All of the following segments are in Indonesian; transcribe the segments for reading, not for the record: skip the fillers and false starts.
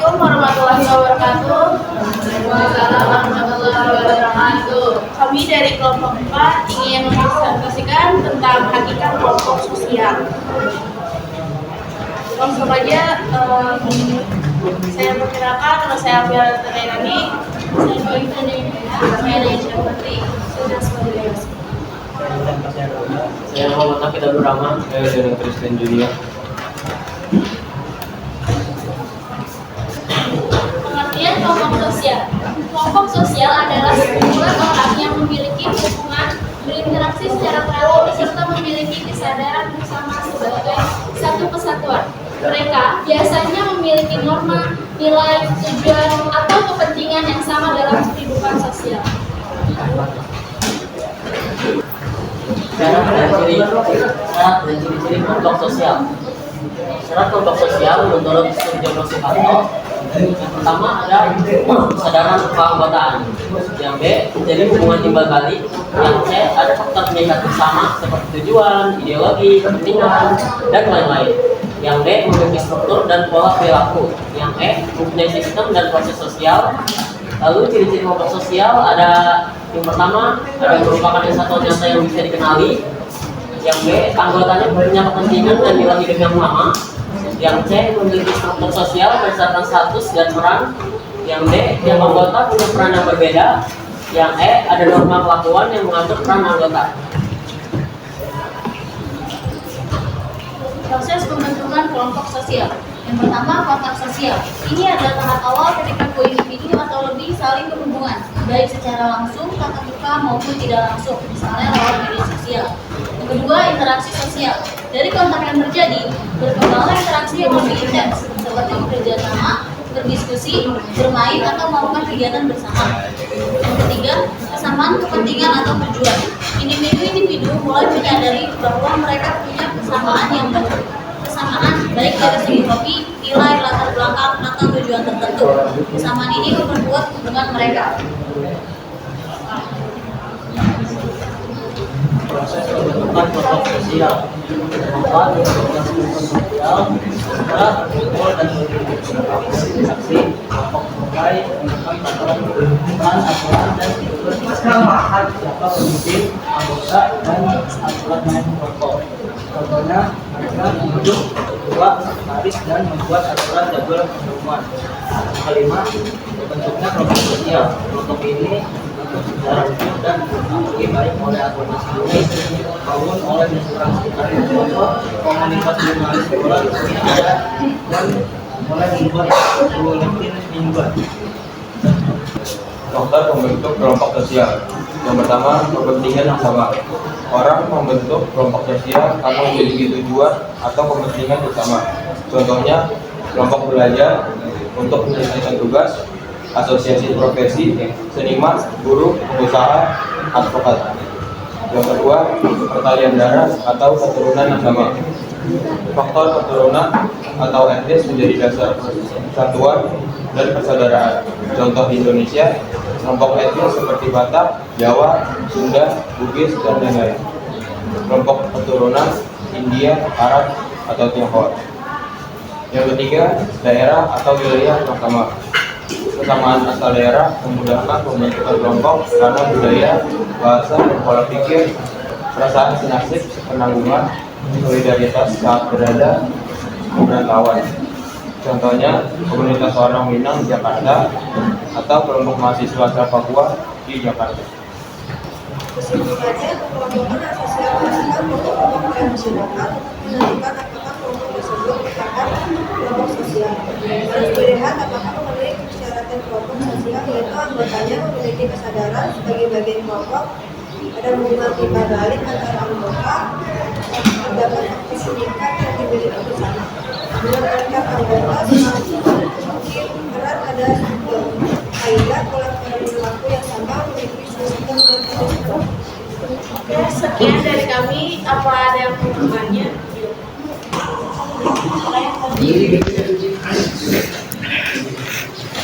Assalamualaikum warahmatullahi wabarakatuh. Waalaikumsalam warahmatullahi wabarakatuh. Kami dari kelompok 4 ingin mempresentasikan tentang hakikat kelompok sosial. Langsung aja, saya perkenalkan, nama saya Afiara Terani. Saya dari Syafri. Sudah sebagai Saya Muhammad Nafid Abdul Rahman. Saya dari Kristen Junior. Pengertian kelompok sosial. Kelompok sosial adalah sekumpulan orang yang memiliki hubungan, berinteraksi secara kreatif serta memiliki kesadaran bersama sebagai satu kesatuan. Mereka biasanya memiliki norma, nilai, tujuan, atau kepentingan yang sama dalam kehidupan sosial. Syarat dan ciri-ciri kelompok sosial. Syarat kelompok sosial menurut Surjono Soekarno, yang pertama ada kesadaran keanggotaan. Yang B, menjadi hubungan timbal balik. Yang C, ada faktor pengikat bersama seperti tujuan, ideologi, kepentingan, dan lain-lain. Yang D, memiliki struktur dan pola perilaku. Yang E, mempunyai sistem dan proses sosial. Lalu ciri-ciri kelompok sosial ada yang pertama, ada merupakan satu nyata yang bisa dikenali. Yang B, anggotanya punya kepentingan dan nilai hidup yang sama. Yang C, memiliki struktur sosial berdasarkan status dan peran. Yang D, tiap anggota punya peran yang berbeda. Yang E, ada norma kelakuan yang mengatur peran anggota. Proses pembentukan kelompok sosial. Yang pertama, kontak sosial. Ini adalah tahap awal ketika dua individu atau lebih saling berhubungan, baik secara langsung, tatap muka maupun tidak langsung, misalnya lewat media sosial. Yang kedua, interaksi sosial. Dari kontak yang terjadi, berkembanglah interaksi yang lebih intens, seperti bekerja sama, berdiskusi, bermain, atau melakukan kegiatan bersama. Yang ketiga, kesamaan kepentingan atau tujuan. Individu mulai menyadari bahwa mereka punya kesamaan baik dari segi hobi, nilai, latar belakang, atau tujuan tertentu. Kesamaan ini memperkuat hubungan mereka. Proses pembentukan kelompok sosial. Kelompok sosial adalah kumpul dan berinteraksi. Kelompok mulai menemukan aturan dan siapa pemimpin, anggota, dan aturan main kelompok. Contohnya, mereka membentuk ketua, sekretaris, dan membuat aturan jadwal pertemuan. Kelima, bentuknya kelompok sosial. Kelompok ini secara umum dan diakui baik oleh anggota sendiri maupun oleh lingkungan sekitar. Contoh, komunitas jurnalis sekolah ada dan mulai membuat bulletin mingguan. Faktor pembentuk kelompok sosial. Yang pertama, kepentingan yang sama. Orang membentuk kelompok sosial karena memiliki tujuan atau kepentingan bersama. Contohnya, kelompok belajar untuk menyelesaikan tugas, asosiasi profesi, seniman, guru, pengusaha, advokat. Yang kedua, pertalian darah atau keturunan yang sama. Faktor keturunan atau etnis menjadi dasar persatuan dan persaudaraan. Contoh di Indonesia, kelompok etnis seperti Batak, Jawa, Sunda, Bugis, dan lain-lain. Kelompok keturunan India, Arab, atau Tionghoa. Yang ketiga, daerah atau wilayah yang sama. Kesamaan asal daerah memudahkan pembentukan kelompok karena budaya, bahasa, dan pola pikir, perasaan sinasib, penanggungan, solidaritas saat berada perantauan. Contohnya, komunitas orang Minang di Jakarta atau kelompok mahasiswa asal Papua di Jakarta. Kesimpulannya, kekelompokan sosial adalah kelompok yang masyarakat menentukan apakah kelompok tersebut merupakan kelompok sosial. Harus dilihat apakah memenuhi persyaratan kelompok sosial, yaitu anggotanya memiliki kesadaran sebagai bagian kelompok, ada hubungan timbal balik antara anggota, terdapat aktif meningkat yang dimiliki bersama. Dengan antar anggota semakin erat ada struktur, sehingga pola perilaku yang sama memiliki sistem dan struktur. Oke, sekian dari kami. Apa ada yang mau bertanya?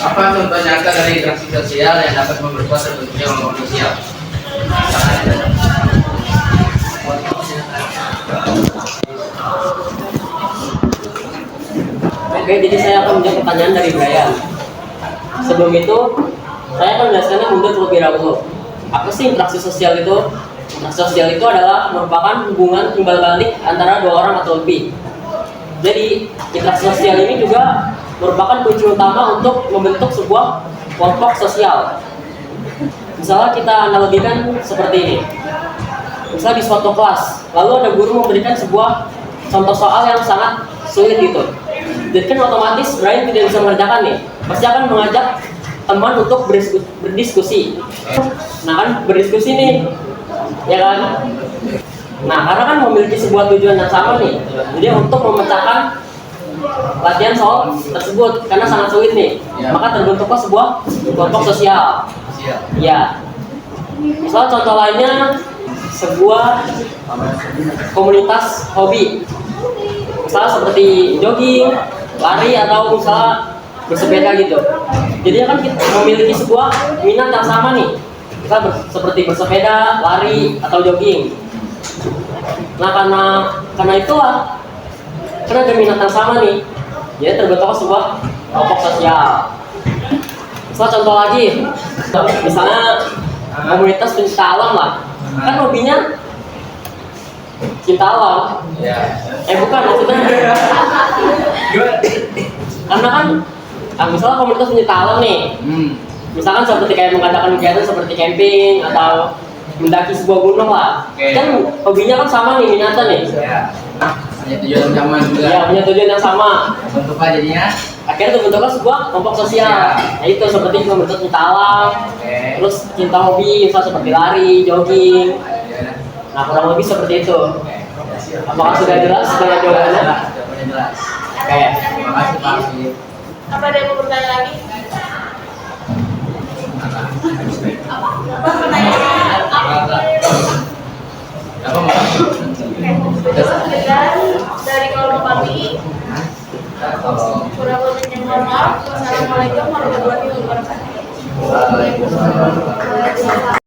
Apa contoh nyata dari interaksi sosial yang dapat memperkuat terbentuknya kelompok sosial? Oke, jadi saya akan menjawab pertanyaan dari Brian. Sebelum itu, saya akan menjelaskannya mundur terlebih dahulu. Apa sih interaksi sosial itu? Interaksi sosial itu adalah merupakan hubungan timbal balik antara dua orang atau lebih. Jadi, interaksi sosial ini juga merupakan kunci utama untuk membentuk sebuah kelompok sosial. Misalnya kita analogikan seperti ini. Misalnya di suatu kelas, lalu ada guru memberikan sebuah contoh soal yang sangat sulit gitu. Jadi kan otomatis Brian tidak bisa mengerjakan nih. Pasti akan mengajak teman untuk berdiskusi. Nah kan berdiskusi nih, ya kan? Nah karena kan memiliki sebuah tujuan yang sama nih. Jadi untuk memecahkan latihan soal tersebut karena sangat sulit nih, maka terbentuklah sebuah kelompok sosial. Ya, misal contoh lainnya sebuah komunitas hobi, misalnya seperti jogging, lari atau misalnya bersepeda gitu. Jadi kan kita memiliki sebuah minat yang sama nih, kita seperti bersepeda, lari atau jogging. Nah karena itulah, karena ada minat yang sama nih, jadi terbentuk sebuah kelompok sosial. Misal contoh lagi, misalnya komunitas pencinta alam lah, kan hobinya cinta alam. Bukan maksudnya. Karena kan, misalnya komunitas pencinta alam nih, misalkan seperti kayak mengadakan kegiatan seperti camping atau mendaki sebuah gunung lah, kan hobinya kan sama nih, minatnya nih. Punya tujuan yang sama juga. Ya, punya tujuan yang sama. Bentuknya jadinya Akhirnya terbentuklah sebuah kelompok sosial. Nah itu seperti komunitas cinta alam, terus cinta hobi, misalnya seperti lari, jogging. Nah kurang lebih seperti itu. Apakah sudah jelas dengan jawabannya? Jawabannya jelas. Oke. Terima kasih Pak Arfi. Apa ada yang mau bertanya lagi? Apa pertanyaannya? Apa mau? Sekian dari kelompok kami. Kurang lebihnya mohon maaf. Wassalamualaikum warahmatullahi wabarakatuh. Waalaikumsalam.